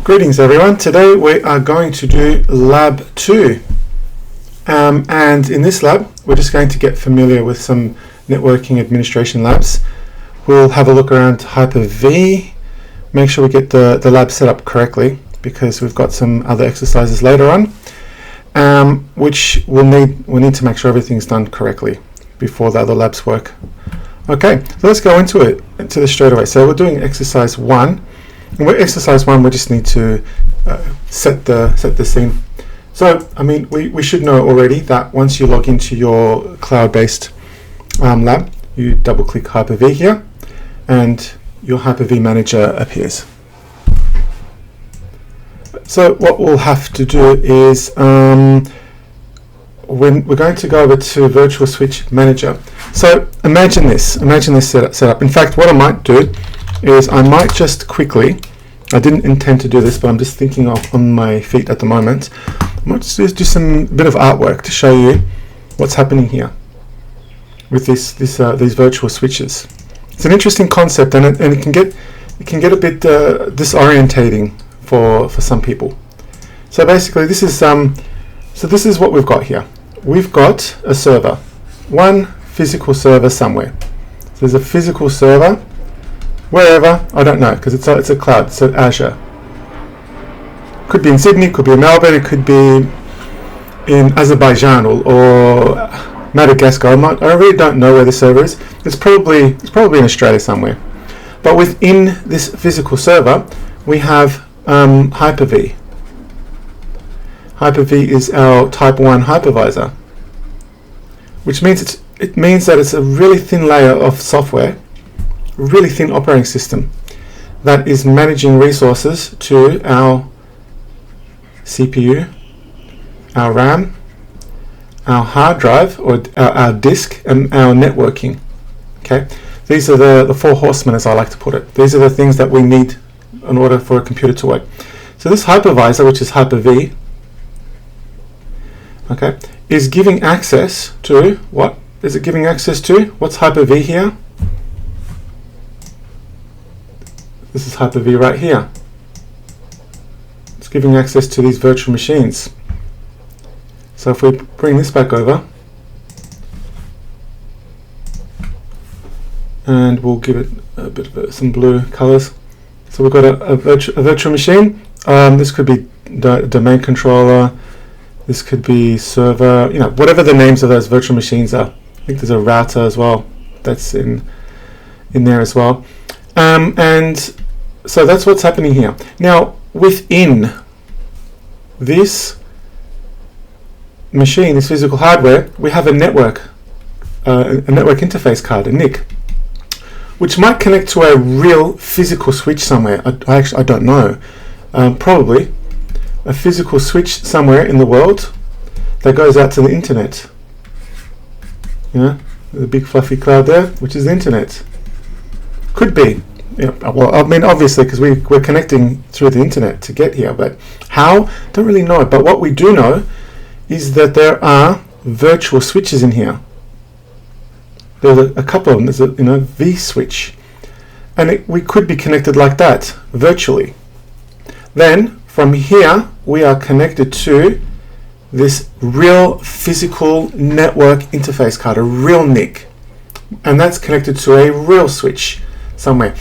Greetings everyone. Today we are going to do lab 2 and in this lab we're just going to get familiar with some networking administration labs. We'll have a look around Hyper-V, make sure we get the lab set up correctly because we've got some other exercises later on which we need to make sure everything's done correctly before the other labs work. Okay, so let's go into this straight away. So we're doing exercise 1. And with exercise 1, we just need to set the scene. So, I mean, we should know already that once you log into your cloud-based lab, you double-click Hyper-V here, and your Hyper-V manager appears. So, what we'll have to do is when we're going to go over to Virtual Switch Manager. So, imagine this setup. In fact, what I might do is I might just quickly, I didn't intend to do this, but I'm just thinking on my feet at the moment. I might just do some bit of artwork to show you what's happening here with these virtual switches. It's an interesting concept, and it can get a bit disorientating for some people. So basically, this is what we've got here. We've got a server, one physical server somewhere. So there's a physical server. Wherever, I don't know, because it's a cloud, it's at Azure. Could be in Sydney, could be in Melbourne, it could be in Azerbaijan or Madagascar. I really don't know where the server is. It's probably in Australia somewhere. But within this physical server, we have Hyper-V. Hyper-V is our Type 1 hypervisor, which means it means that it's a really thin layer of software, really thin operating system that is managing resources to our CPU, our RAM, our hard drive or our disk, and our networking. Okay, these are the four horsemen, as I like to put it. These are the things that we need in order for a computer to work. So this hypervisor, which is Hyper-V, okay, is giving access to what? Is it giving access to? What's Hyper-V here? This is Hyper-V right here. It's giving access to these virtual machines. So if we bring this back over, and we'll give it a bit of some blue colors. So we've got a virtual machine. This could be domain controller. This could be server. You know, whatever the names of those virtual machines are. I think there's a router as well. That's in there as well. And so that's what's happening here. Now, within this machine, this physical hardware, we have a network interface card, a NIC, which might connect to a real physical switch somewhere. I don't know. Probably a physical switch somewhere in the world that goes out to the internet. You know, the big fluffy cloud there, which is the internet. Could be. Yeah, well, I mean, obviously, because we're connecting through the internet to get here, but how? Don't really know. But what we do know is that there are virtual switches in here. There's a couple of them. There's a V switch, and we could be connected like that virtually. Then from here we are connected to this real physical network interface card, a real NIC, and that's connected to a real switch somewhere.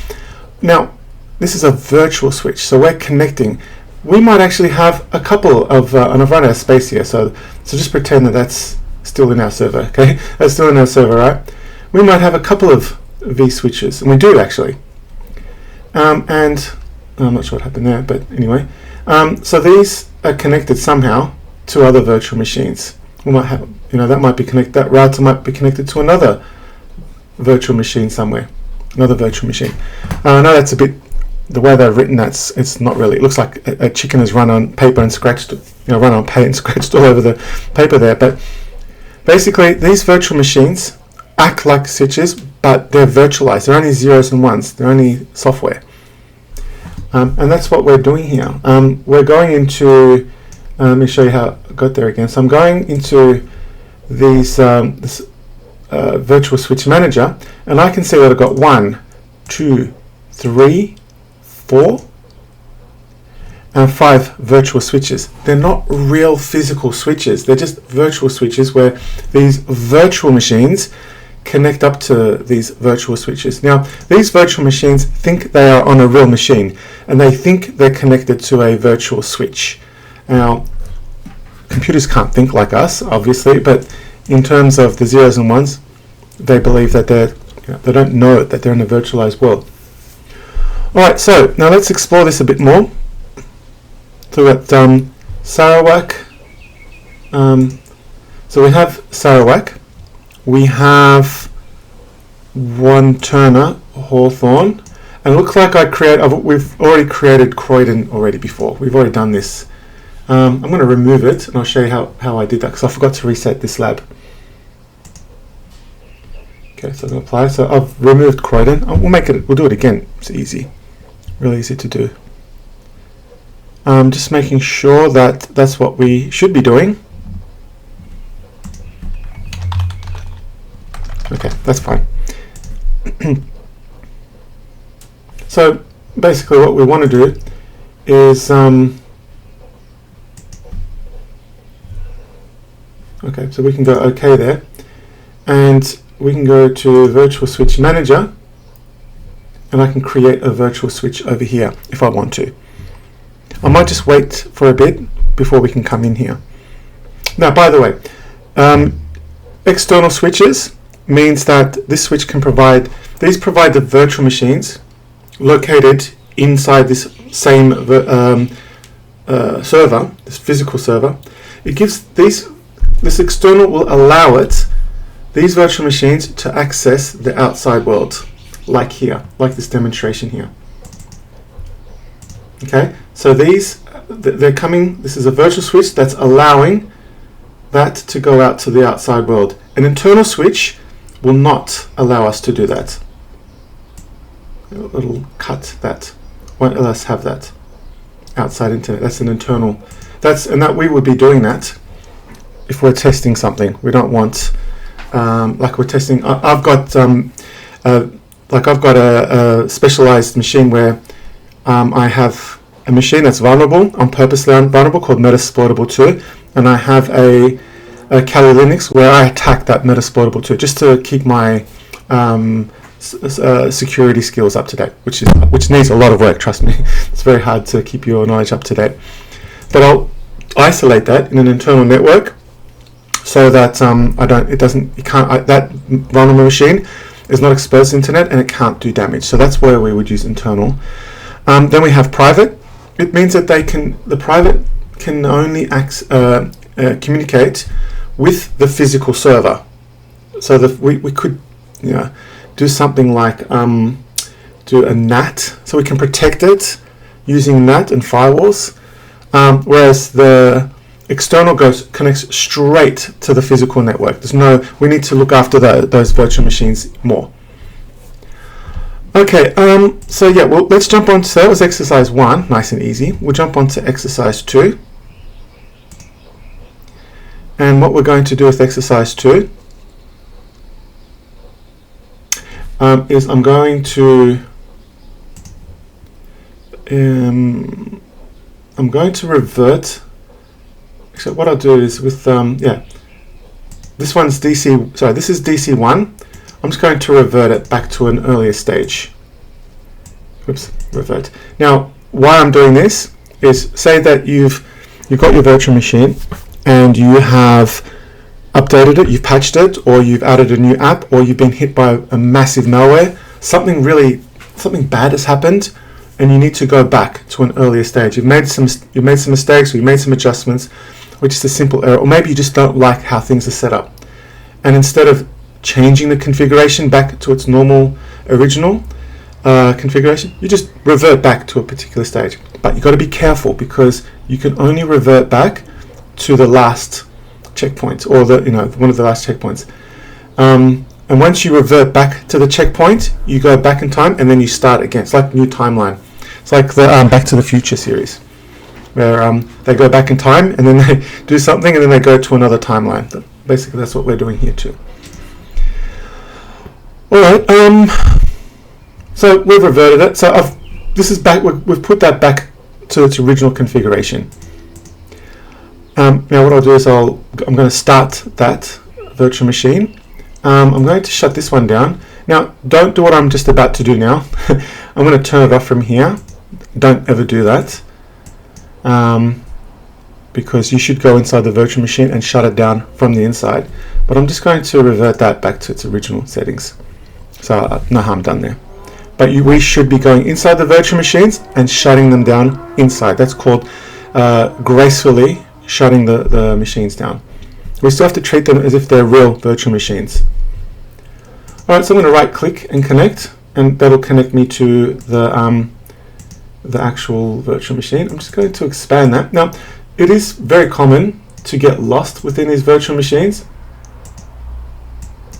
Now, this is a virtual switch, so we're connecting. We might actually have a couple of, and I've run out of space here, so just pretend that that's still in our server, okay? That's still in our server, right? We might have a couple of V switches, and we do actually. And I'm not sure what happened there, but anyway. So these are connected somehow to other virtual machines. We might have, that might be connected. That router might be connected to another virtual machine somewhere. Another virtual machine. I know that's a bit, the way they've written that, it's not really, it looks like a chicken has run on paper and scratched, run on paint and scratched all over the paper there. But basically, these virtual machines act like switches, but they're virtualized. They're only zeros and ones. They're only software. And that's what we're doing here. We're going into, let me show you how I got there again. So I'm going into these, this virtual switch manager, and I can see that I've got 1, 2, 3, 4, 5 virtual switches. They're not real physical switches. They're just virtual switches where these virtual machines connect up to these virtual switches. Now, these virtual machines think they are on a real machine, and they think they're connected to a virtual switch. Now, computers can't think like us, obviously, but in terms of the zeros and ones, they believe that they don't know that they're in a virtualized world. Alright, so now let's explore this a bit more. So we've got Sarawak. So we have Sarawak. We have one Turner, Hawthorne, and it looks like we've already created Croydon already before. We've already done this. I'm going to remove it, and I'll show you how I did that, because I forgot to reset this lab. Okay, so I'm going to apply. So I've removed Croydon. We'll do it again. It's easy, really easy to do. Just making sure that that's what we should be doing. Okay, that's fine. So basically what we want to do is okay, so we can go OK there, and we can go to Virtual Switch Manager, and I can create a virtual switch over here if I want to. I might just wait for a bit before we can come in here. Now, by the way, external switches means that this switch can provide the virtual machines located inside this same server, this physical server. It gives this external will allow these virtual machines to access the outside world, like here, like this demonstration here. Okay, so they're coming. This is a virtual switch that's allowing that to go out to the outside world. An internal switch will not allow us to do that. It'll cut that. Won't let us have that outside internet. That's an internal. That we would be doing that if we're testing something. We don't want like we're testing. I've got a specialized machine where I have a machine that's vulnerable, on purpose vulnerable, called Metasploitable 2, and I have a Kali Linux where I attack that Metasploitable 2 just to keep my security skills up to date, which needs a lot of work. Trust me, it's very hard to keep your knowledge up to date. But I'll isolate that in an internal network so that that vulnerable machine is not exposed to the internet and it can't do damage. So that's where we would use internal. Then we have private. It means that the private can only communicate with the physical server. So we could do something like do a NAT, so we can protect it using NAT and firewalls, whereas the external connects straight to the physical network. We need to look after those virtual machines more. Okay, so yeah, well, let's jump on to, that was exercise 1, nice and easy. We'll jump on to exercise 2. And what we're going to do with exercise 2 is I'm going to revert. Actually, what I'll do is with this one's DC. Sorry, this is DC1. I'm just going to revert it back to an earlier stage. Oops, revert. Now, why I'm doing this is, say that you've got your virtual machine and you have updated it, you've patched it, or you've added a new app, or you've been hit by a massive malware. Something bad has happened, and you need to go back to an earlier stage. You've made some mistakes, or you've made some adjustments, which is a simple error, or maybe you just don't like how things are set up. And instead of changing the configuration back to its normal original configuration, you just revert back to a particular stage. But you've got to be careful, because you can only revert back to the last checkpoint, or one of the last checkpoints. And once you revert back to the checkpoint, you go back in time and then you start again. It's like a new timeline. It's like the Back to the Future series, where they go back in time and then they do something and then they go to another timeline. But basically, that's what we're doing here too. All right. So we've reverted it. So this is back. We've put that back to its original configuration. Now what I'll do is I'm going to start that virtual machine. I'm going to shut this one down. Now don't do what I'm just about to do now. I'm going to turn it off from here. Don't ever do that, because you should go inside the virtual machine and shut it down from the inside. But I'm just going to revert that back to its original settings. So no harm done there. But we should be going inside the virtual machines and shutting them down inside. That's called gracefully shutting the machines down. We still have to treat them as if they're real virtual machines. Alright, so I'm going to right click and connect, and that'll connect me to the actual virtual machine. I'm just going to expand that. Now, it is very common to get lost within these virtual machines.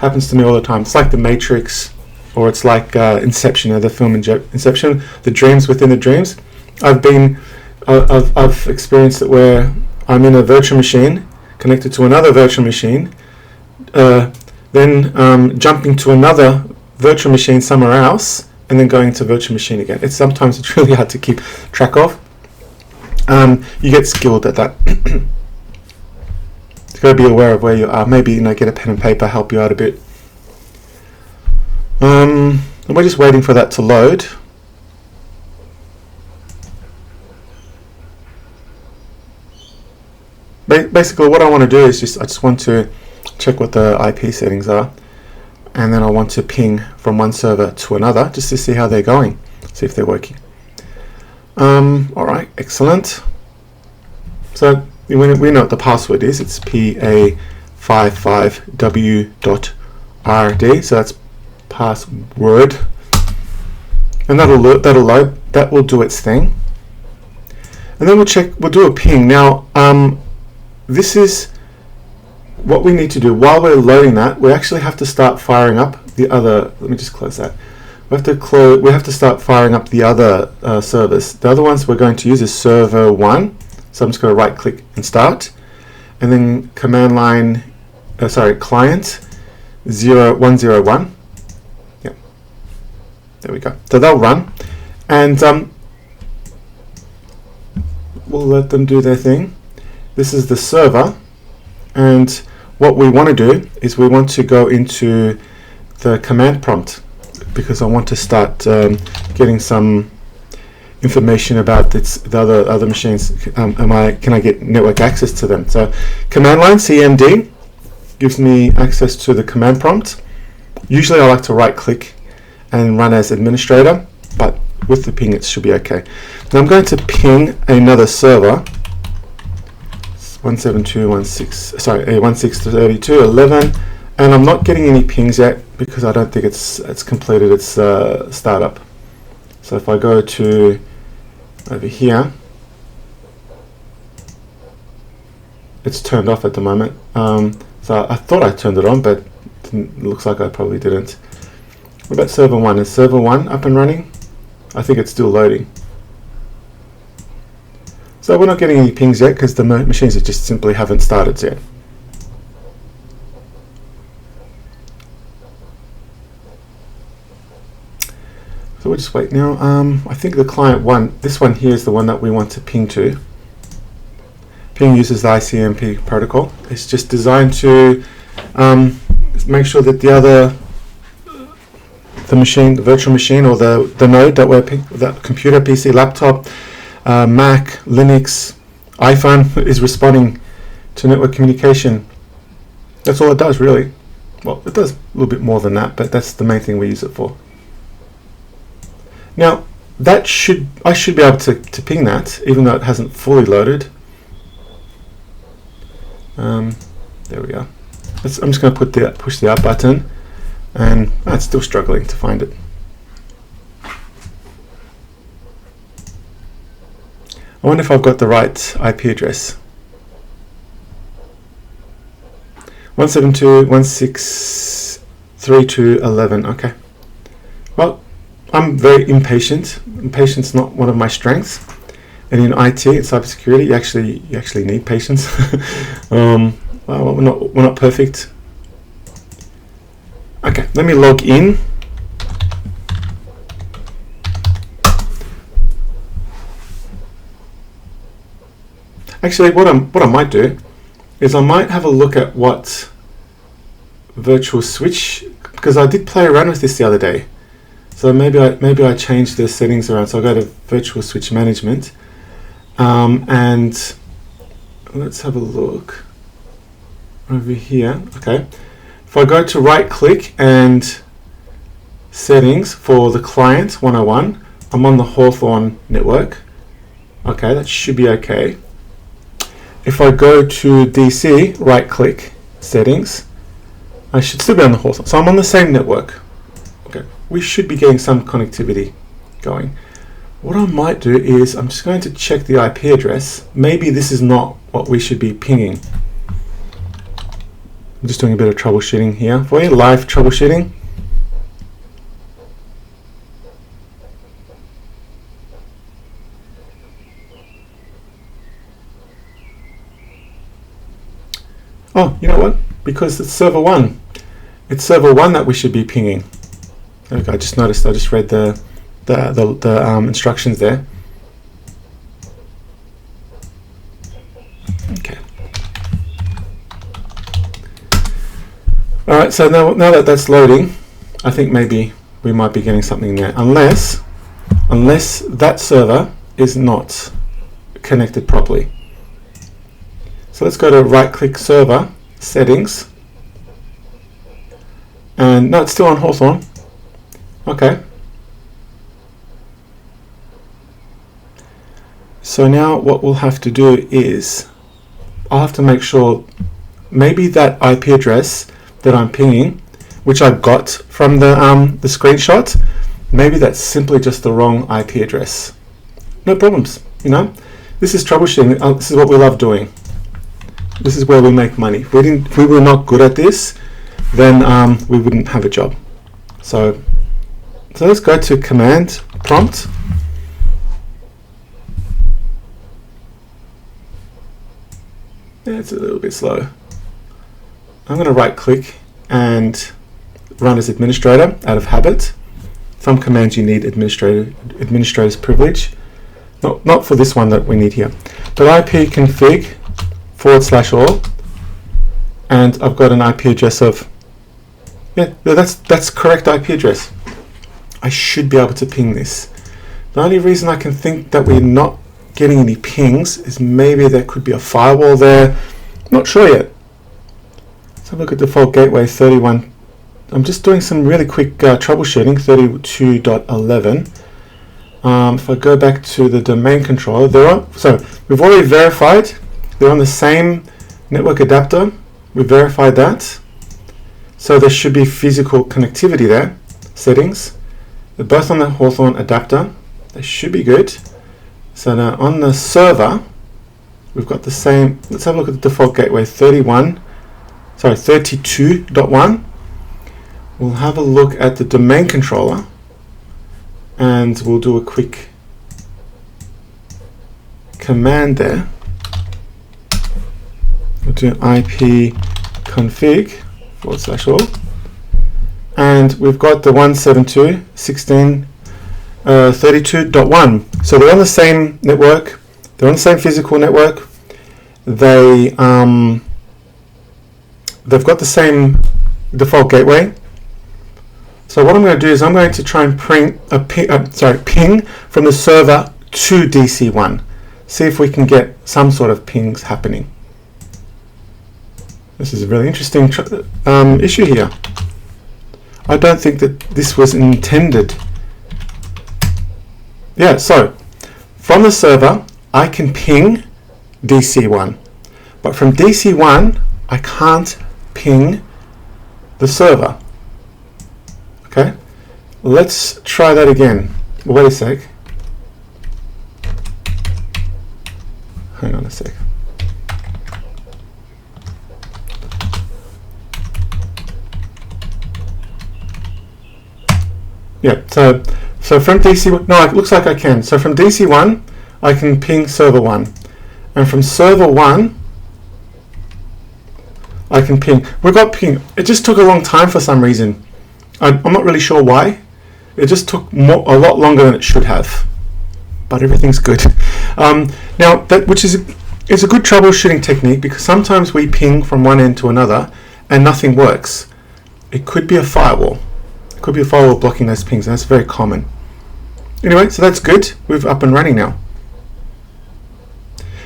Happens to me all the time. It's like the Matrix, or it's like Inception, the film Inception, the dreams within the dreams. I've experienced it where I'm in a virtual machine connected to another virtual machine, then jumping to another virtual machine somewhere else, and then going to virtual machine again. Sometimes it's really hard to keep track of. You get skilled at that. You've got to be aware of where you are. Maybe get a pen and paper, help you out a bit. And we're just waiting for that to load. Basically, what I want to do is I just want to check what the IP settings are, and then I want to ping from one server to another just to see how they're going, see if they're working. Alright, excellent. So we know what the password is. It's PA55W.RD, so that's password, and that'll load. That will do its thing, and then we'll do a ping. Now this is what we need to do. While we're loading that, we actually have to start firing up the other. Let me just close that. We have to start firing up the other servers. The other ones we're going to use is server 1. So I'm just going to right click and start, and then command line, client 101. Yeah, there we go. So they'll run, and we'll let them do their thing. This is the server, and what we want to do is we want to go into the command prompt, because I want to start getting some information about the other machines. Can I get network access to them? So command line CMD gives me access to the command prompt. Usually I like to right click and run as administrator, but with the ping it should be okay. Now I'm going to ping another server, 172.168.11, and I'm not getting any pings yet because I don't think it's completed its startup. So if I go to over here, it's turned off at the moment. So I thought I turned it on, but it looks like I probably didn't. What about server 1? Is server 1 up and running? I think it's still loading. So we're not getting any pings yet because the machines just simply haven't started yet. So we'll just wait now. I think the client 1, this one here is the one that we want to ping to. Ping uses the ICMP protocol. It's just designed to make sure that the virtual machine, or the node that we're that computer, PC, laptop, Mac, Linux, iPhone is responding to network communication. That's all it does, really. Well, it does a little bit more than that, but that's the main thing we use it for. Now, I should be able to ping that, even though it hasn't fully loaded. There we go. I'm just going to push the up button, and it's still struggling to find it. I wonder if I've got the right IP address. 172.168.11. Okay. Well, I'm very impatient. Impatience is not one of my strengths. And in IT and cybersecurity, you actually need patience. Well, we're not perfect. Okay, let me log in. Actually, what I might do is I might have a look at what virtual switch, because I did play around with this the other day. So maybe I changed the settings around. So I'll go to virtual switch management, and let's have a look over here. Okay, if I go to right click and settings for the client 101, I'm on the Hawthorne network. Okay, that should be okay. If I go to DC, right click, settings, I should still be on the Hawthorne. So I'm on the same network. Okay, we should be getting some connectivity going. What I might do is I'm just going to check the IP address. Maybe this is not what we should be pinging. I'm just doing a bit of troubleshooting here for you, live troubleshooting. Oh, you know what? Because it's server 1. It's server 1 that we should be pinging. Okay, I just noticed, I just read the instructions there. Okay. Alright, so now that that's loading, I think maybe we might be getting something there. Unless that server is not connected properly. So let's go to right click server, settings, and no, it's still on Hawthorne. Okay. So now what we'll have to do is I'll have to make sure maybe that IP address that I'm pinging, which I got from the screenshot, maybe that's simply just the wrong IP address. No problems, you know. This is troubleshooting. This is what we love doing. This is where we make money. If we were not good at this, then we wouldn't have a job. So let's go to command prompt. Yeah, it's a little bit slow. I'm going to right click and run as administrator out of habit. Some commands you need administrator's privilege. Not for this one that we need here. But IP config /all, and I've got an IP address of, yeah, that's correct IP address. I should be able to ping this. The only reason I can think that we're not getting any pings is maybe there could be a firewall there. Not sure yet. Let's have a look at default gateway 31. I'm just doing some really quick troubleshooting, 32.11. If I go back to the domain controller, so we've already verified they're on the same network adapter. We verified that. So there should be physical connectivity there. Settings. They're both on the Hawthorne adapter. They should be good. So now on the server, we've got the same. Let's have a look at the default gateway 32.1. We'll have a look at the domain controller and we'll do a quick command there. We'll do IP config /all, and we've got the 172.16.32.1. So they're on the same network. They're on the same physical network. They've got the same default gateway. So what I'm going to do is I'm going to try and ping from the server to DC1. See if we can get some sort of pings happening. This is a really interesting issue here. I don't think that this was intended. Yeah, so from the server, I can ping DC1. But from DC1, I can't ping the server. Okay, let's try that again. Wait a sec. Hang on a sec. Yeah, so from DC1, no, it looks like I can. So from DC1, I can ping server 1. And from server 1, I can ping. We got ping. It just took a long time for some reason. I'm not really sure why. It just took a lot longer than it should have. But everything's good. Now, which is It's a good troubleshooting technique because sometimes we ping from one end to another and nothing works. It could be a firewall. It could be a firewall blocking those pings, and that's very common. Anyway, so that's good. We're up and running now.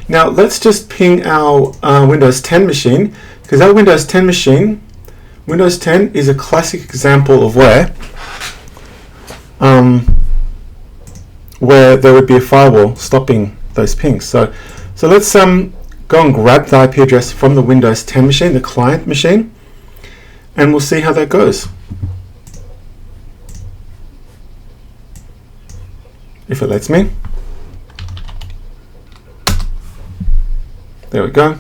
Now let's just ping our Windows 10 machine, because our Windows 10 machine, Windows 10 is a classic example of where there would be a firewall stopping those pings. So let's go and grab the IP address from the Windows 10 machine, the client machine, and we'll see how that goes. If it lets me. There we go.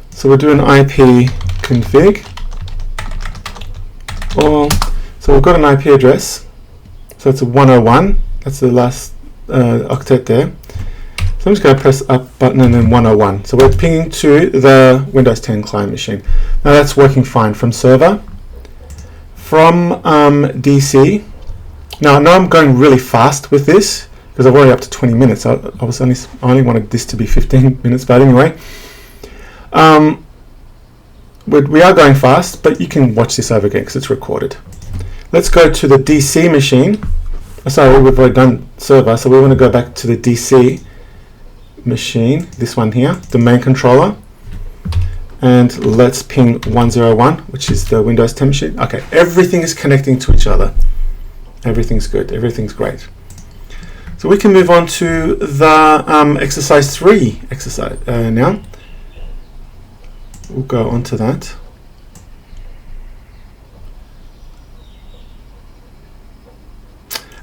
So we'll do an IP config. So we've got an IP address. So it's a 101. That's the last octet there. So I'm just going to press up button and then 101. So we're pinging to the Windows 10 client machine. Now that's working fine from server. From DC. Now I know I'm going really fast with this because I've already up to 20 minutes. I only wanted this to be 15 minutes, but anyway. We are going fast, but you can watch this over again because it's recorded. Let's go to the DC machine. Sorry, we've already done server, so we want to go back to the DC machine, this one here, the main controller, and let's ping 101, which is the Windows 10 machine. Okay, everything is connecting to each other. Everything's good, everything's great. So we can move on to the exercise 3 exercise now. We'll go on to that.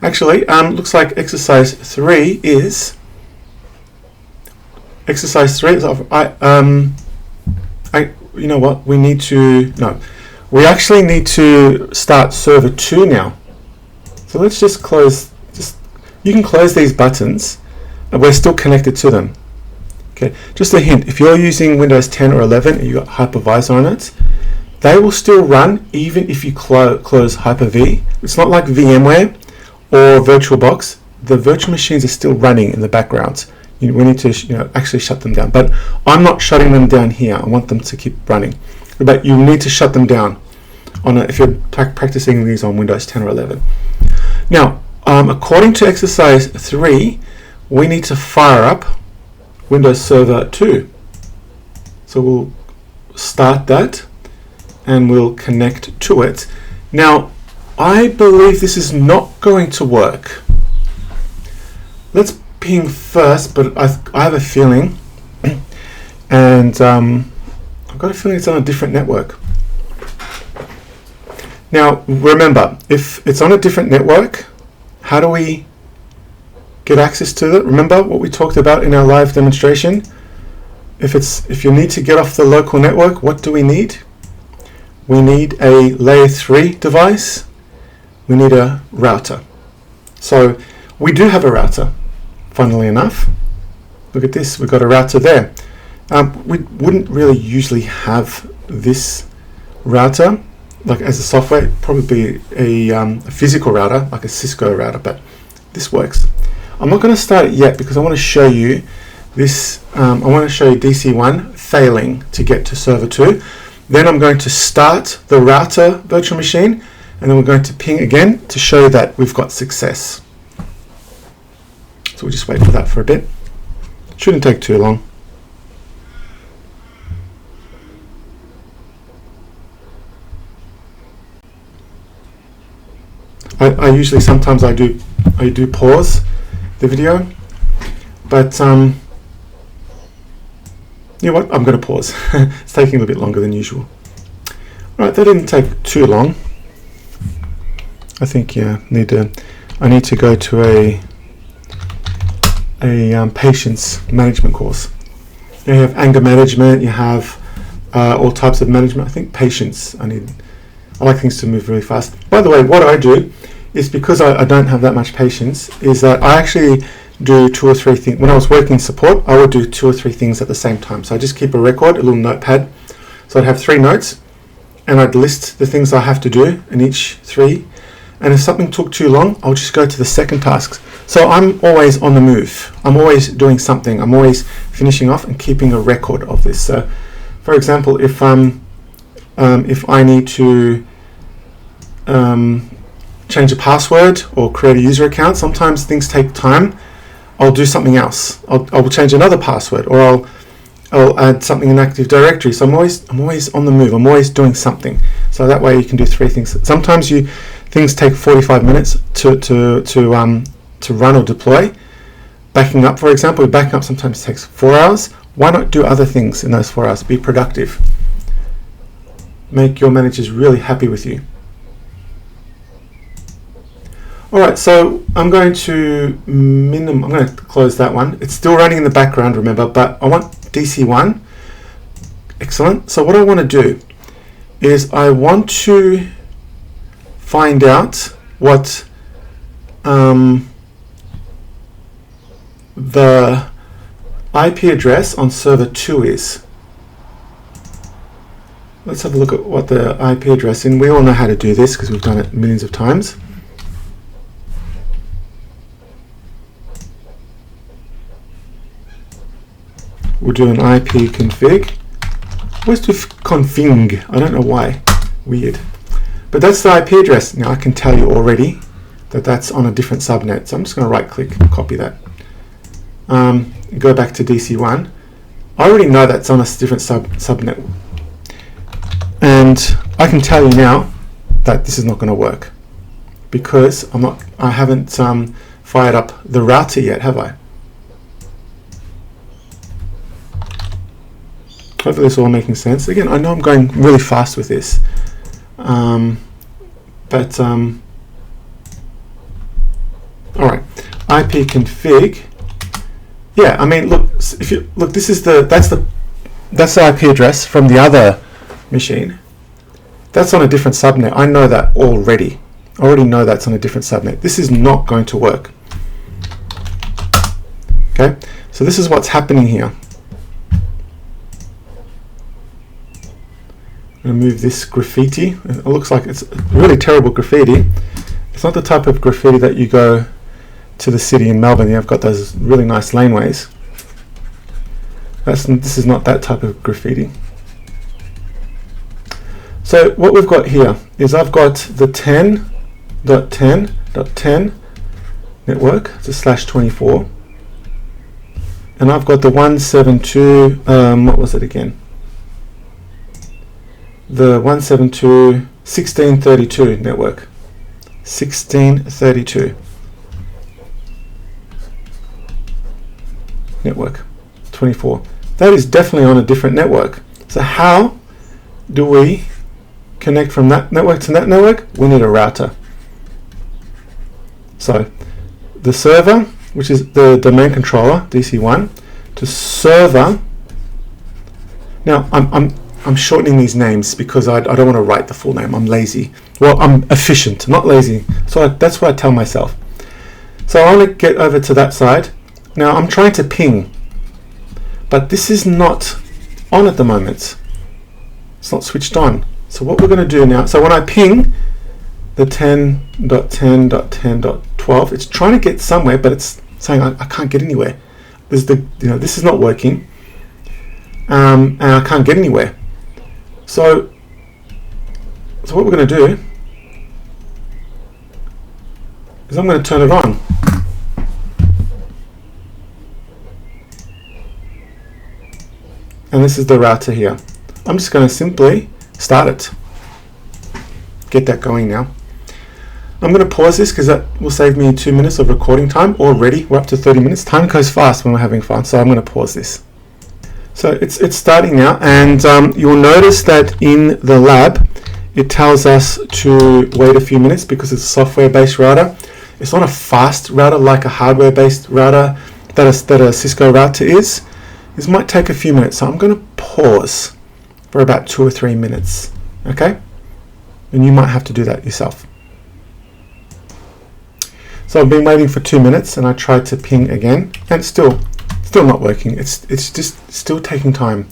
Actually, looks like exercise 3 is you know what? We actually need to start server 2 now. So let's just close. You can close these buttons, and we're still connected to them. Okay. Just a hint: if you're using Windows 10 or 11 and you got Hypervisor on it, they will still run even if you close Hyper-V. It's not like VMware or VirtualBox. The virtual machines are still running in the background. We need to actually shut them down. But I'm not shutting them down here. I want them to keep running. But you need to shut them down if you're practicing these on Windows 10 or 11. Now, according to exercise 3, we need to fire up Windows Server 2. So we'll start that and we'll connect to it. Now, I believe this is not going to work. Let's ping first, but I have a feeling, and I've got a feeling it's on a different network. Now, remember, if it's on a different network, how do we get access to it? Remember what we talked about in our live demonstration? If you need to get off the local network, what do we need? We need a layer 3 device. We need a router. So we do have a router, funnily enough. Look at this, we've got a router there. We wouldn't really usually have this router like as a software. It'd probably be a physical router, like a Cisco router, but this works. I'm not going to start it yet because I want to show you this. I want to show you DC1 failing to get to server 2. Then I'm going to start the router virtual machine, and then we're going to ping again to show that we've got success. So we'll just wait for that for a bit. Shouldn't take too long. I usually sometimes I do pause the video, but you know what? I'm going to pause. It's taking a little bit longer than usual. Right, that didn't take too long. I think I need to go to a patience management course. You have anger management. You have all types of management. I think patience. I like things to move really fast. By the way, what I do is, because I don't have that much patience, is that I actually do 2 or 3 things. When I was working support, I would do 2 or 3 things at the same time. So I just keep a record, a little notepad. So I'd have 3 notes, and I'd list the things I have to do in each 3. And if something took too long, I'll just go to the second task. So I'm always on the move. I'm always doing something. I'm always finishing off and keeping a record of this. So, for example, if I need to change a password or create a user account, sometimes things take time. I'll do something else. I will change another password, or I'll add something in Active Directory. So I'm always on the move. I'm always doing something. So that way you can do 3 things. Sometimes things take 45 minutes to run or deploy. Backing up, for example, backing up sometimes takes 4 hours. Why not do other things in those 4 hours? Be productive. Make your managers really happy with you. All right, so I'm going to close that one. It's still running in the background, remember, but I want DC1. Excellent. So what I want to do is I want to find out what the IP address on server 2 is. Let's have a look at what the IP address is. We all know how to do this because we've done it millions of times. We'll do an IP config. Where's the config? I don't know why. Weird. But that's the IP address. Now I can tell you already that that's on a different subnet. So I'm just going to right click and copy that. Go back to DC1. I already know that's on a different subnet. And I can tell you now that this is not going to work because I haven't fired up the router yet, have I? Hopefully this is all making sense. Again, I know I'm going really fast with this, all right. IP config. Yeah, I mean, look. If you look, that's the IP address from the other machine. That's on a different subnet. I know that already. I already know that's on a different subnet. This is not going to work. Okay, so this is what's happening here. I'm going to move this graffiti. It looks like it's really terrible graffiti. It's not the type of graffiti that you go to the city in Melbourne. I've got those really nice laneways. This is not that type of graffiti. So what we've got here is I've got the 10.10.10 network, it's a /24, and I've got the 172, what was it again? The 172.16.32 network. 16.32 network 24. That is definitely on a different network. So how do we connect from that network to that network? We need a router. So the server, which is the domain controller, DC1, to server. Now I'm shortening these names because I don't want to write the full name. I'm lazy. Well, I'm efficient, not lazy. So that's what I tell myself. So I want to get over to that side. Now I'm trying to ping, but this is not on at the moment. It's not switched on. So what we're going to do now, so when I ping the 10.10.10.12, it's trying to get somewhere, but it's saying I can't get anywhere. This is not working, and I can't get anywhere. So what we're going to do is I'm going to turn it on. And this is the router here. I'm just going to simply start it. Get that going now. I'm going to pause this because that will save me 2 minutes of recording time already. We're up to 30 minutes. Time goes fast when we're having fun, so I'm going to pause this. So it's starting now, and you'll notice that in the lab it tells us to wait a few minutes because it's a software-based router. It's not a fast router like a hardware-based router that a Cisco router is. This might take a few minutes, so I'm going to pause for about 2 or 3 minutes, okay? And you might have to do that yourself. So I've been waiting for 2 minutes, and I tried to ping again, and still not working. It's just still taking time.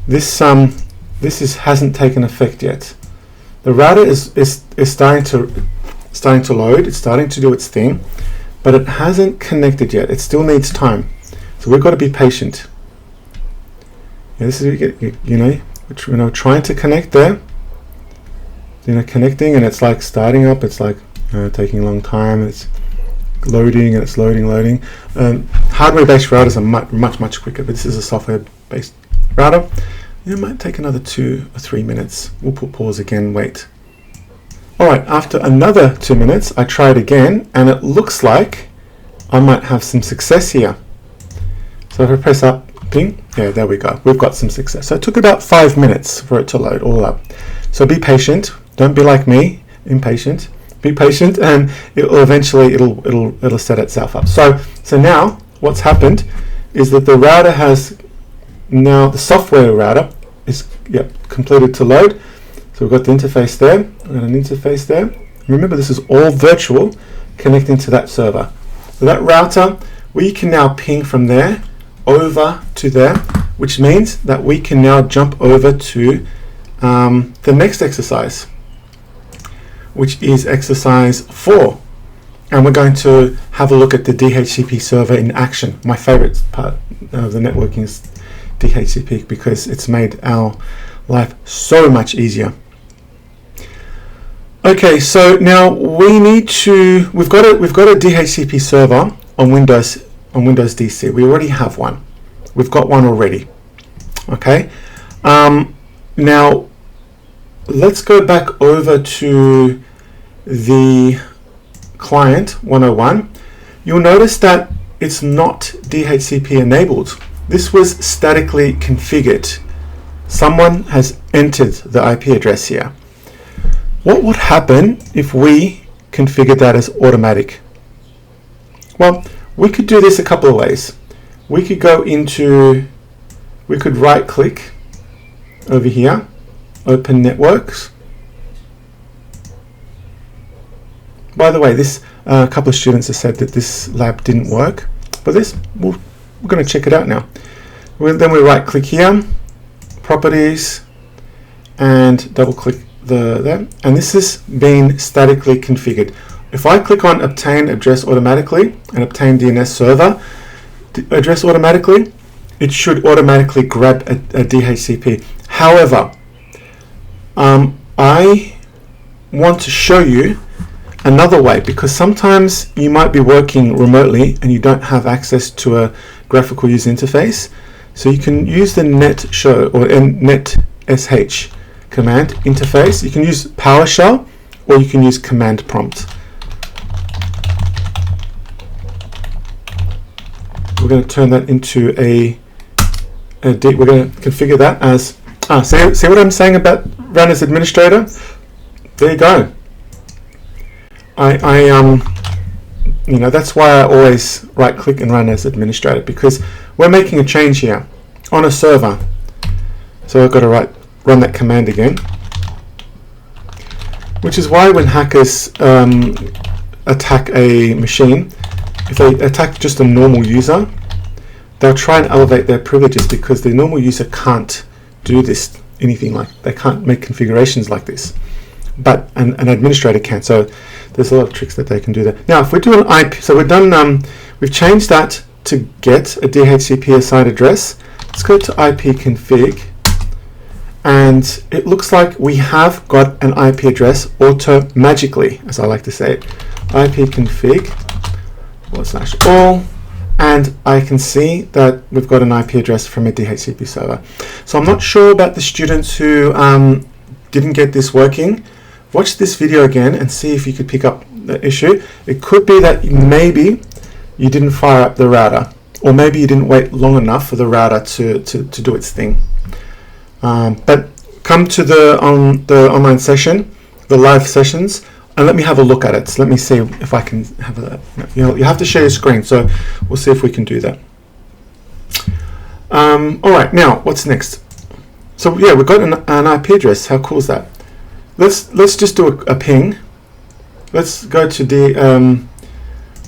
This hasn't taken effect yet. The router is starting to load. It's starting to do its thing, but it hasn't connected yet. It still needs time. So we've got to be patient. Yeah, this is, trying to connect there. Connecting, and it's like starting up. It's like taking a long time. It's loading, and it's loading. Hardware-based routers are much quicker, but this is a software-based router. It might take another 2 or 3 minutes. We'll put pause again, wait. Alright, after another 2 minutes, I try it again, and it looks like I might have some success here. So if I press up, ping, yeah, there we go. We've got some success. So it took about 5 minutes for it to load all up. So be patient. Don't be like me, impatient. Be patient, and it'll set itself up. So now what's happened is that the router has now, the software router is completed to load. So we've got the interface there. We've got an interface there. Remember, this is all virtual, connecting to that server. So that router, we can now ping from there over to there, which means that we can now jump over to the next exercise, which is exercise 4. And we're going to have a look at the DHCP server in action. My favorite part of the networking is DHCP because it's made our life so much easier. Okay, so now we've got a DHCP server on Windows DC. We already have one. We've got one already. Okay. Now let's go back over to the client 101. You'll notice that it's not DHCP enabled. This was statically configured. Someone has entered the IP address here. What would happen if we configured that as automatic? Well, we could do this a couple of ways. We could right click over here, open networks. By the way, a couple of students have said that this lab didn't work, but we're going to check it out now. Then we right click here, properties, and double click there, and this has been statically configured. If I click on obtain address automatically and obtain DNS server address automatically, it should automatically grab a DHCP. However, I want to show you another way, because sometimes you might be working remotely and you don't have access to a graphical user interface. So you can use the net show or net sh command interface. You can use PowerShell or you can use command prompt. We're going to turn that into we're going to configure that as see what I'm saying about run as administrator? There you go. That's why I always right click and run as administrator, because we're making a change here on a server. So I've got to run that command again, which is why when hackers attack a machine, if they attack just a normal user, they'll try and elevate their privileges, because the normal user can't do they can't make configurations like this, but an administrator can. So there's a lot of tricks that they can do there. Now, if we do an IP, so we've changed that to get a DHCP assigned address. Let's go to IP config, and it looks like we have got an IP address magically, as I like to say it. IP config /all, and I can see that we've got an IP address from a DHCP server. So I'm not sure about the students who didn't get this working. Watch this video again and see if you could pick up the issue. It could be that maybe you didn't fire up the router, or maybe you didn't wait long enough for the router to do its thing. But come to the online session, the live sessions, and let me have a look at it. So let me see if I can have you have to share your screen, so we'll see if we can do that. All right, now what's next? So yeah, we've got an IP address. How cool is that? Let's just do a ping. Let's go to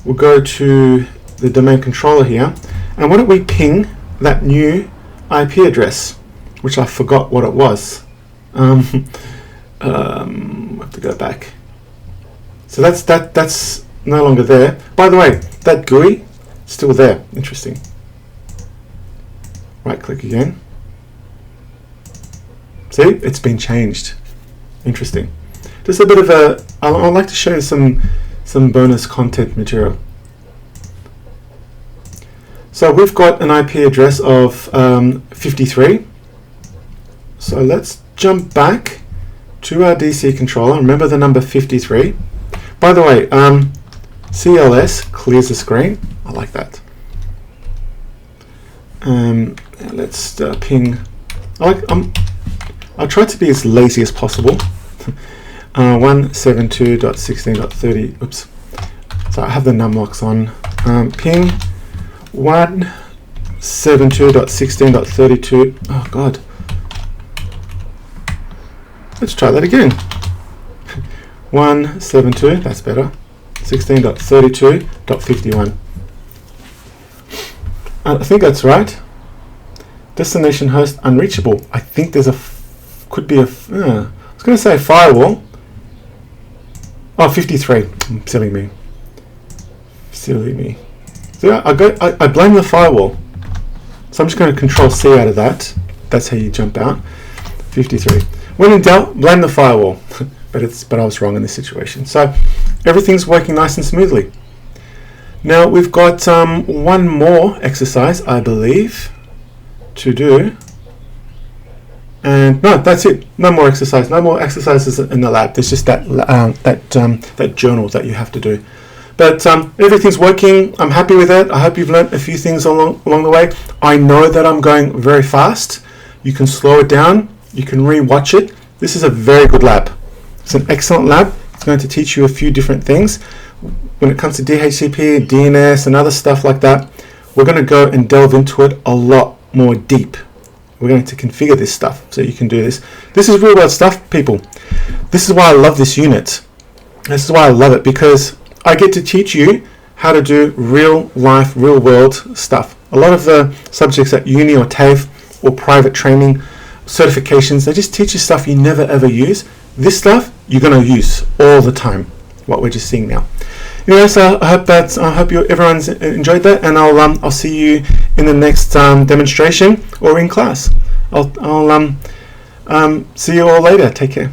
we'll go to the domain controller here, and why don't we ping that new IP address, which I forgot what it was. I have to go back. So that's no longer there. By the way, that GUI still there. Interesting. Right click again. See, it's been changed. Interesting. Just a bit of a, I'd like to show you some bonus content material. So we've got an IP address of 53. So let's jump back to our DC controller. Remember the number 53. By the way, CLS clears the screen. I like that. Let's ping. I'll try to be as lazy as possible. 172.16.30. Oops. So I have the numlocks on. Ping 172.16.32. Oh God. Let's try that again. 172. That's better. 16.32.51. I think that's right. Destination host unreachable. I think there's could be a. I was going to say firewall. Oh, 53. Silly me. Silly me. So I blame the firewall. So I'm just going to Control C out of that. That's how you jump out. 53. When in doubt, blame the firewall. but I was wrong in this situation. So everything's working nice and smoothly. Now we've got one more exercise, I believe, to do. And no, that's it. No more exercise. No more exercises in the lab. There's just that that journal that you have to do. But everything's working. I'm happy with it. I hope you've learned a few things along the way. I know that I'm going very fast. You can slow it down. You can re-watch it. This is a very good lab. It's an excellent lab. It's going to teach you a few different things. When it comes to DHCP, DNS, and other stuff like that, we're going to go and delve into it a lot more deep. We're going to configure this stuff so you can do this. This is real world stuff, people. This is why I love this unit. This is why I love it, because I get to teach you how to do real life, real world stuff. A lot of the subjects at uni or TAFE or private training, certifications, they just teach you stuff you never ever use. This stuff you're going to use all the time, what we're just seeing now. Anyway, so I hope everyone's enjoyed that, and I'll see you in the next demonstration or in class. I'll see you all later. Take care.